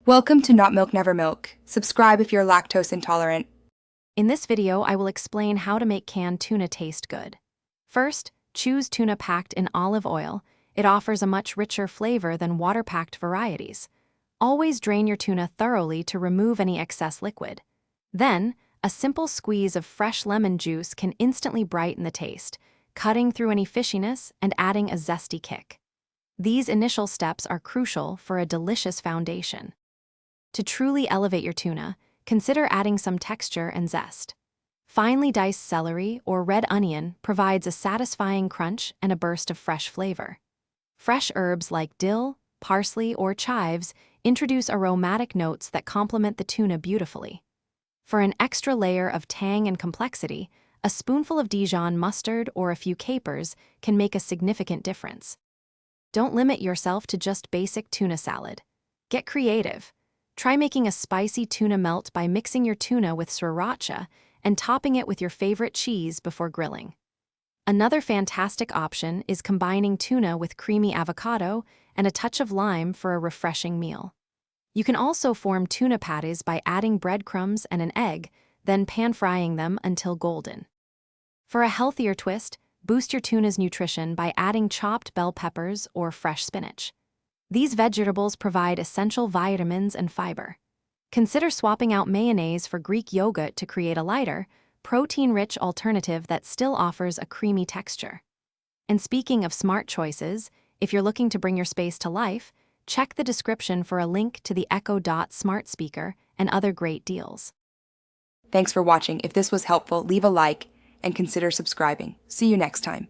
Welcome to Not Milk Never Milk. Subscribe if you're lactose intolerant. In this video, I will explain how to make canned tuna taste good. First, choose tuna packed in olive oil. It offers a much richer flavor than water-packed varieties. Always drain your tuna thoroughly to remove any excess liquid. Then, a simple squeeze of fresh lemon juice can instantly brighten the taste, cutting through any fishiness and adding a zesty kick. These initial steps are crucial for a delicious foundation. To truly elevate your tuna, consider adding some texture and zest. Finely diced celery or red onion provides a satisfying crunch and a burst of fresh flavor. Fresh herbs like dill, parsley, or chives introduce aromatic notes that complement the tuna beautifully. For an extra layer of tang and complexity, a spoonful of Dijon mustard or a few capers can make a significant difference. Don't limit yourself to just basic tuna salad. Get creative. Try making a spicy tuna melt by mixing your tuna with sriracha and topping it with your favorite cheese before grilling. Another fantastic option is combining tuna with creamy avocado and a touch of lime for a refreshing meal. You can also form tuna patties by adding breadcrumbs and an egg, then pan-frying them until golden. For a healthier twist, boost your tuna's nutrition by adding chopped bell peppers or fresh spinach. These vegetables provide essential vitamins and fiber. Consider swapping out mayonnaise for Greek yogurt to create a lighter, protein-rich alternative that still offers a creamy texture. And speaking of smart choices, if you're looking to bring your space to life, check the description for a link to the Echo Dot smart speaker and other great deals. Thanks for watching. If this was helpful, leave a like and consider subscribing. See you next time.